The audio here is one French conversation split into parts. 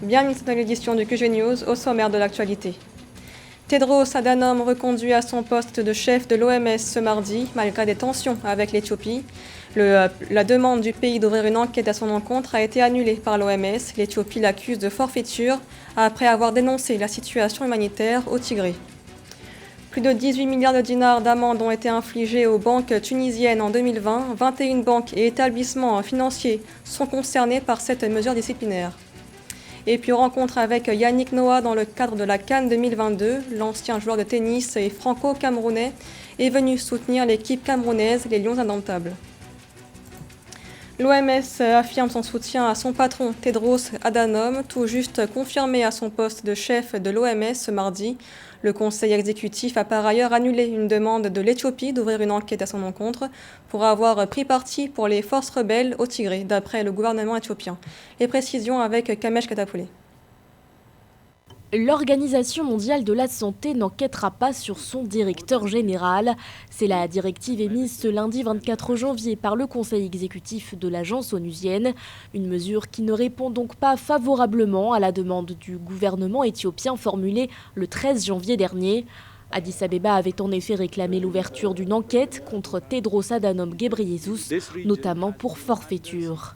Bienvenue dans l'édition du QG News, au sommaire de l'actualité. Tedros Adhanom reconduit à son poste de chef de l'OMS ce mardi, malgré des tensions avec l'Éthiopie. La demande du pays d'ouvrir une enquête à son encontre a été annulée par l'OMS. L'Éthiopie l'accuse de forfaiture après avoir dénoncé la situation humanitaire au Tigré. Plus de 18 milliards de dinars d'amendes ont été infligées aux banques tunisiennes en 2020. 21 banques et établissements financiers sont concernés par cette mesure disciplinaire. Et puis rencontre avec Yannick Noah dans le cadre de la CAN 2022. L'ancien joueur de tennis et franco-camerounais est venu soutenir l'équipe camerounaise, les Lions Indomptables. L'OMS affirme son soutien à son patron Tedros Adhanom, tout juste confirmé à son poste de chef de l'OMS ce mardi. Le conseil exécutif a par ailleurs annulé une demande de l'Éthiopie d'ouvrir une enquête à son encontre pour avoir pris parti pour les forces rebelles au Tigré, d'après le gouvernement éthiopien. Les précisions avec Kamesh Katapoulé. L'Organisation mondiale de la santé n'enquêtera pas sur son directeur général. C'est la directive émise ce lundi 24 janvier par le conseil exécutif de l'agence onusienne. Une mesure qui ne répond donc pas favorablement à la demande du gouvernement éthiopien formulée le 13 janvier dernier. Addis Abeba avait en effet réclamé l'ouverture d'une enquête contre Tedros Adhanom Ghebreyesus, notamment pour forfaiture.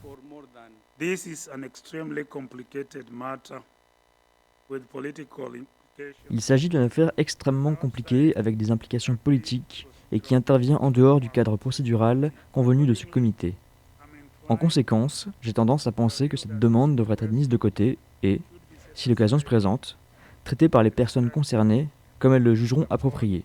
Il s'agit d'une affaire extrêmement compliquée avec des implications politiques et qui intervient en dehors du cadre procédural convenu de ce comité. En conséquence, j'ai tendance à penser que cette demande devrait être mise de côté et, si l'occasion se présente, traitée par les personnes concernées comme elles le jugeront approprié.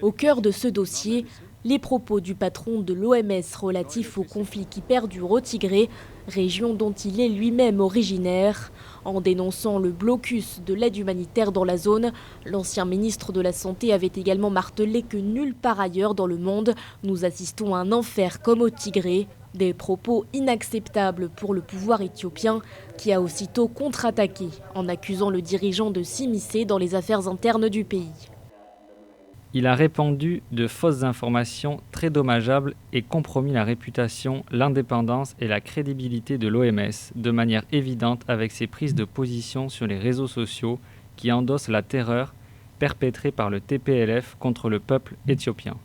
Au cœur de ce dossier, les propos du patron de l'OMS relatifs au conflit qui perdure au Tigré, région dont il est lui-même originaire. En dénonçant le blocus de l'aide humanitaire dans la zone, l'ancien ministre de la Santé avait également martelé que nulle part ailleurs dans le monde nous assistons à un enfer comme au Tigré. Des propos inacceptables pour le pouvoir éthiopien qui a aussitôt contre-attaqué en accusant le dirigeant de s'immiscer dans les affaires internes du pays. Il a répandu de fausses informations très dommageables et compromis la réputation, l'indépendance et la crédibilité de l'OMS de manière évidente avec ses prises de position sur les réseaux sociaux qui endossent la terreur perpétrée par le TPLF contre le peuple éthiopien.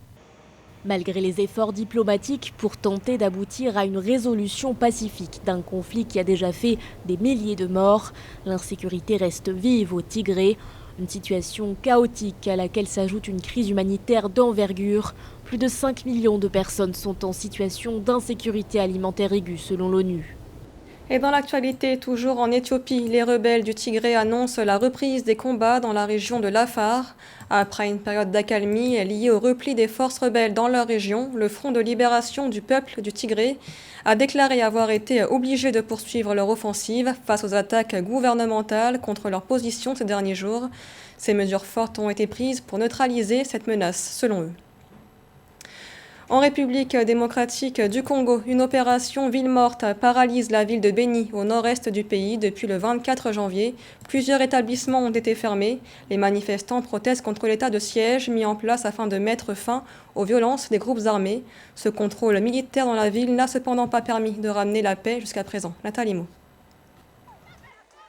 Malgré les efforts diplomatiques pour tenter d'aboutir à une résolution pacifique d'un conflit qui a déjà fait des milliers de morts, l'insécurité reste vive au Tigré. Une situation chaotique à laquelle s'ajoute une crise humanitaire d'envergure. Plus de 5 millions de personnes sont en situation d'insécurité alimentaire aiguë selon l'ONU. Et dans l'actualité, toujours en Éthiopie, les rebelles du Tigré annoncent la reprise des combats dans la région de l'Afar. Après une période d'accalmie liée au repli des forces rebelles dans leur région, le Front de libération du peuple du Tigré a déclaré avoir été obligé de poursuivre leur offensive face aux attaques gouvernementales contre leur position ces derniers jours. Ces mesures fortes ont été prises pour neutraliser cette menace, selon eux. En République démocratique du Congo, une opération ville morte paralyse la ville de Beni, au nord-est du pays, depuis le 24 janvier. Plusieurs établissements ont été fermés. Les manifestants protestent contre l'état de siège mis en place afin de mettre fin aux violences des groupes armés. Ce contrôle militaire dans la ville n'a cependant pas permis de ramener la paix jusqu'à présent. Nathalie Mo.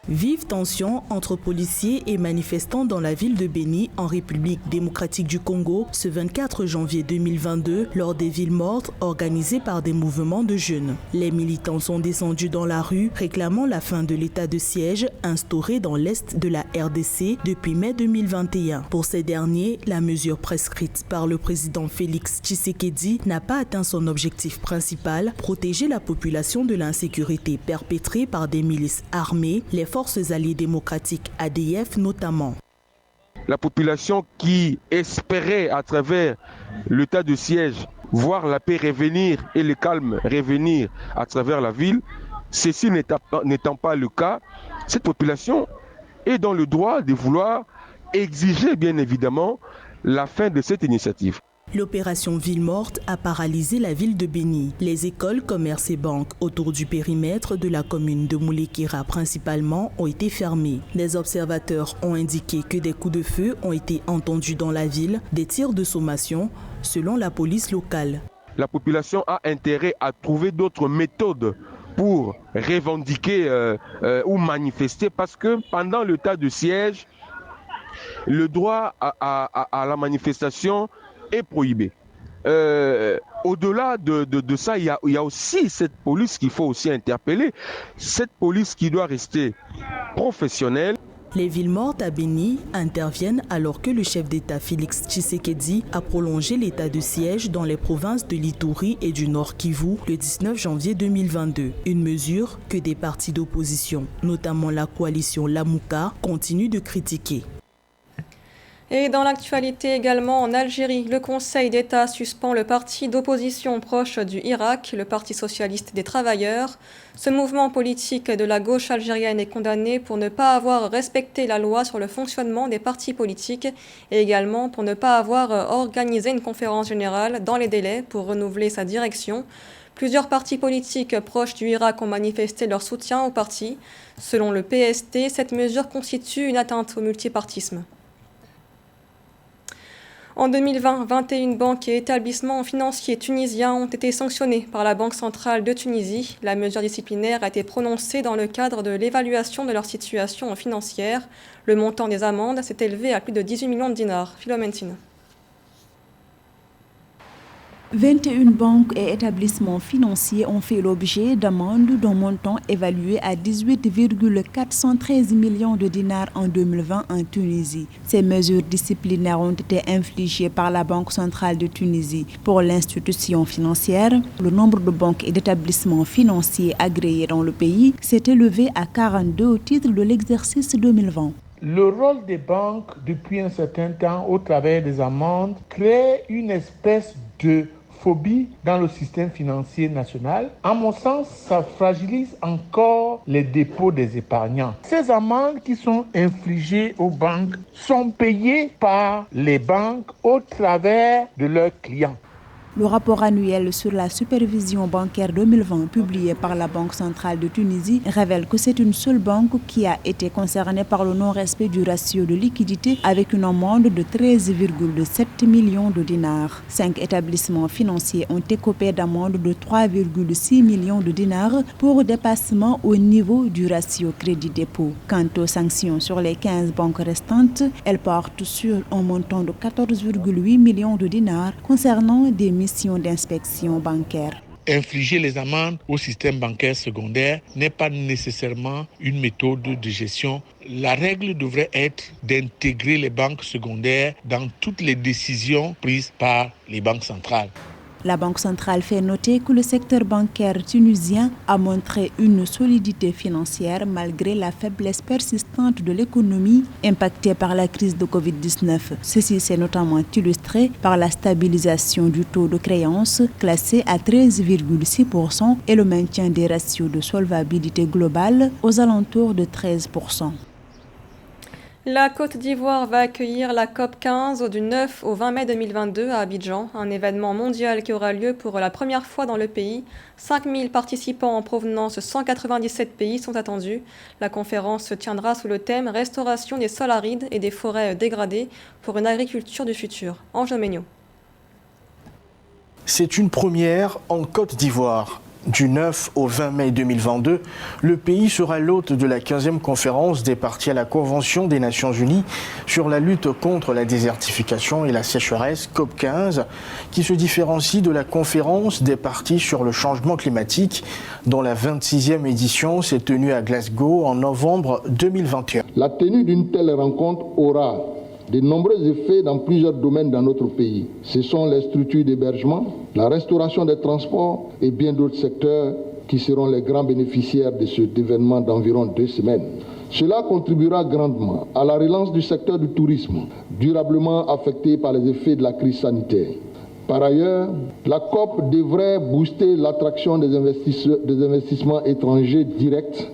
Vive tension entre policiers et manifestants dans la ville de Beni, en République démocratique du Congo, ce 24 janvier 2022, lors des villes mortes organisées par des mouvements de jeunes. Les militants sont descendus dans la rue, réclamant la fin de l'état de siège instauré dans l'est de la RDC depuis mai 2021. Pour ces derniers, la mesure prescrite par le président Félix Tshisekedi n'a pas atteint son objectif principal, protéger la population de l'insécurité perpétrée par des milices armées, les forces alliées démocratiques ADF notamment. La population qui espérait à travers l'état de siège voir la paix revenir et le calme revenir à travers la ville, ceci n'étant pas le cas, cette population est dans le droit de vouloir exiger bien évidemment la fin de cette initiative. L'opération Ville morte a paralysé la ville de Béni. Les écoles, commerces et banques autour du périmètre de la commune de Moulekira principalement ont été fermées. Des observateurs ont indiqué que des coups de feu ont été entendus dans la ville, des tirs de sommation, selon la police locale. La population a intérêt à trouver d'autres méthodes pour revendiquer ou manifester parce que pendant l'état de siège, le droit à la manifestation est prohibé. Au-delà de ça, il y a aussi cette police qu'il faut aussi interpeller. Cette police qui doit rester professionnelle. Les villes mortes à Béni interviennent alors que le chef d'État Félix Tshisekedi a prolongé l'état de siège dans les provinces de l'Ituri et du Nord Kivu le 19 janvier 2022. Une mesure que des partis d'opposition, notamment la coalition Lamouka, continuent de critiquer. Et dans l'actualité également en Algérie, le Conseil d'État suspend le parti d'opposition proche du Irak, le Parti socialiste des travailleurs. Ce mouvement politique de la gauche algérienne est condamné pour ne pas avoir respecté la loi sur le fonctionnement des partis politiques et également pour ne pas avoir organisé une conférence générale dans les délais pour renouveler sa direction. Plusieurs partis politiques proches du Irak ont manifesté leur soutien au parti. Selon le PST, cette mesure constitue une atteinte au multipartisme. En 2020, 21 banques et établissements financiers tunisiens ont été sanctionnés par la Banque centrale de Tunisie. La mesure disciplinaire a été prononcée dans le cadre de l'évaluation de leur situation financière. Le montant des amendes s'est élevé à plus de 18 millions de dinars. Philomentine. 21 banques et établissements financiers ont fait l'objet d'amendes d'un montant évalué à 18,413 millions de dinars en 2020 en Tunisie. Ces mesures disciplinaires ont été infligées par la Banque centrale de Tunisie. Pour l'institution financière, le nombre de banques et d'établissements financiers agréés dans le pays s'est élevé à 42 au titre de l'exercice 2020. Le rôle des banques depuis un certain temps au travers des amendes crée une espèce de phobie dans le système financier national. À mon sens, ça fragilise encore les dépôts des épargnants. Ces amendes qui sont infligées aux banques sont payées par les banques au travers de leurs clients. Le rapport annuel sur la supervision bancaire 2020 publié par la Banque centrale de Tunisie révèle que c'est une seule banque qui a été concernée par le non-respect du ratio de liquidité avec une amende de 13,7 millions de dinars. 5 établissements financiers ont écopé d'amendes de 3,6 millions de dinars pour dépassement au niveau du ratio crédit-dépôt. Quant aux sanctions sur les 15 banques restantes, elles portent sur un montant de 14,8 millions de dinars concernant des missions d'inspection bancaire. Infliger les amendes au système bancaire secondaire n'est pas nécessairement une méthode de gestion. La règle devrait être d'intégrer les banques secondaires dans toutes les décisions prises par les banques centrales. La Banque centrale fait noter que le secteur bancaire tunisien a montré une solidité financière malgré la faiblesse persistante de l'économie impactée par la crise de Covid-19. Ceci s'est notamment illustré par la stabilisation du taux de créance classé à 13,6% et le maintien des ratios de solvabilité globale aux alentours de 13%. La Côte d'Ivoire va accueillir la COP15 du 9 au 20 mai 2022 à Abidjan, un événement mondial qui aura lieu pour la première fois dans le pays. 5000 participants en provenance de 197 pays sont attendus. La conférence se tiendra sous le thème « Restauration des sols arides et des forêts dégradées pour une agriculture du futur ». Ange Méniot. C'est une première en Côte d'Ivoire. Du 9 au 20 mai 2022, le pays sera l'hôte de la 15e conférence des parties à la Convention des Nations Unies sur la lutte contre la désertification et la sécheresse, COP15, qui se différencie de la conférence des parties sur le changement climatique, dont la 26e édition s'est tenue à Glasgow en novembre 2021. La tenue d'une telle rencontre aura de nombreux effets dans plusieurs domaines dans notre pays. Ce sont les structures d'hébergement, la restauration des transports et bien d'autres secteurs qui seront les grands bénéficiaires de cet événement d'environ 2 semaines. Cela contribuera grandement à la relance du secteur du tourisme, durablement affecté par les effets de la crise sanitaire. Par ailleurs, la COP devrait booster l'attraction des investissements étrangers directs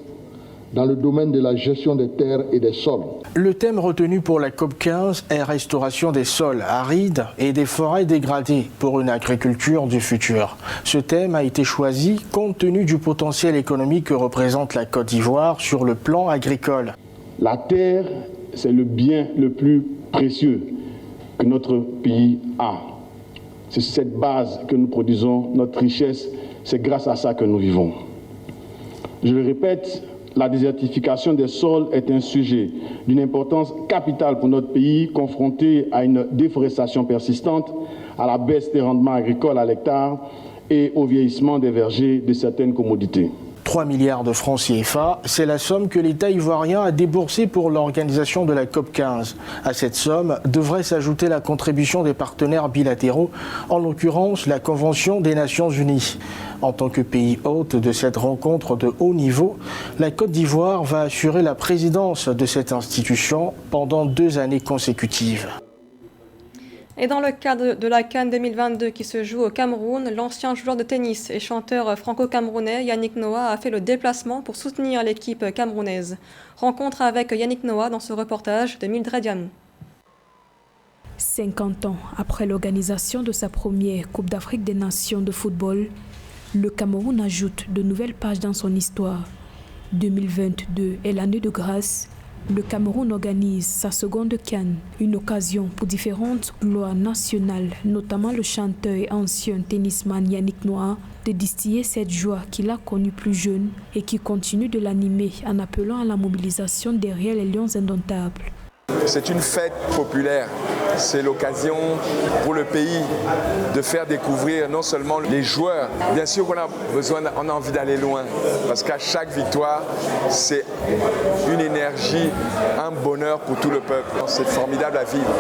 dans le domaine de la gestion des terres et des sols. Le thème retenu pour la COP15 est restauration des sols arides et des forêts dégradées pour une agriculture du futur. Ce thème a été choisi compte tenu du potentiel économique que représente la Côte d'Ivoire sur le plan agricole. La terre, c'est le bien le plus précieux que notre pays a. C'est cette base que nous produisons, notre richesse, c'est grâce à ça que nous vivons. Je le répète, la désertification des sols est un sujet d'une importance capitale pour notre pays, confronté à une déforestation persistante, à la baisse des rendements agricoles à l'hectare et au vieillissement des vergers de certaines commodités. 3 milliards de francs CFA, c'est la somme que l'État ivoirien a déboursée pour l'organisation de la COP15. À cette somme devrait s'ajouter la contribution des partenaires bilatéraux, en l'occurrence la Convention des Nations Unies. En tant que pays hôte de cette rencontre de haut niveau, la Côte d'Ivoire va assurer la présidence de cette institution pendant 2 années consécutives. Et dans le cadre de la CAN 2022 qui se joue au Cameroun, l'ancien joueur de tennis et chanteur franco-camerounais Yannick Noah a fait le déplacement pour soutenir l'équipe camerounaise. Rencontre avec Yannick Noah dans ce reportage de Mildred Yamou. 50 ans après l'organisation de sa première Coupe d'Afrique des Nations de football, le Cameroun ajoute de nouvelles pages dans son histoire. 2022 est l'année de grâce. Le Cameroun organise sa seconde CAN, une occasion pour différentes gloires nationales, notamment le chanteur et ancien tennisman Yannick Noah, de distiller cette joie qu'il a connue plus jeune et qui continue de l'animer en appelant à la mobilisation derrière les Lions indomptables. C'est une fête populaire, c'est l'occasion pour le pays de faire découvrir non seulement les joueurs, bien sûr qu'on a envie d'aller loin, parce qu'à chaque victoire, c'est une énergie, un bonheur pour tout le peuple. C'est formidable à vivre.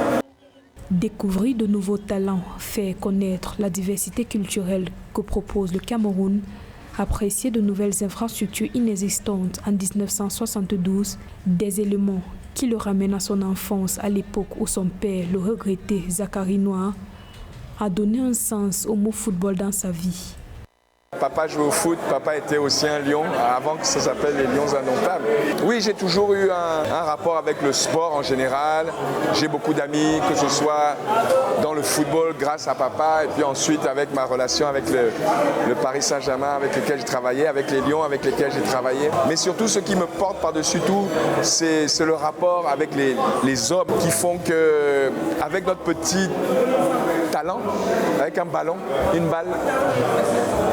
Découvrir de nouveaux talents, faire connaître la diversité culturelle que propose le Cameroun, apprécier de nouvelles infrastructures inexistantes en 1972, des éléments qui le ramènent à son enfance à l'époque où son père, le regretté Zachary Noah, a donné un sens au mot football dans sa vie. Papa jouait au foot, papa était aussi un lion, avant que ça s'appelle les Lions indomptables. Oui, j'ai toujours eu un rapport avec le sport en général. J'ai beaucoup d'amis, que ce soit dans le football grâce à papa, et puis ensuite avec ma relation avec le Paris Saint-Germain avec lequel j'ai travaillé, avec les Lions avec lesquels j'ai travaillé. Mais surtout, ce qui me porte par-dessus tout, c'est le rapport avec les hommes qui font que, avec notre petit talent, avec un ballon, une balle,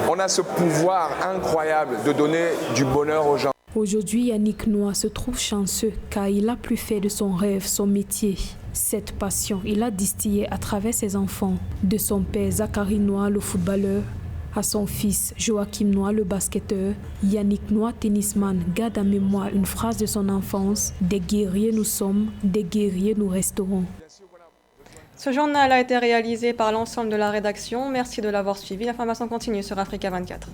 on a ce pouvoir incroyable de donner du bonheur aux gens. Aujourd'hui, Yannick Noah se trouve chanceux car il a pu faire de son rêve son métier. Cette passion, il a distillé à travers ses enfants, de son père Zachary Noah, le footballeur, à son fils Joachim Noah, le basketteur. Yannick Noah, tennisman, garde en mémoire une phrase de son enfance: « Des guerriers nous sommes, des guerriers nous resterons ». Ce journal a été réalisé par l'ensemble de la rédaction. Merci de l'avoir suivi. L'information continue sur Africa 24.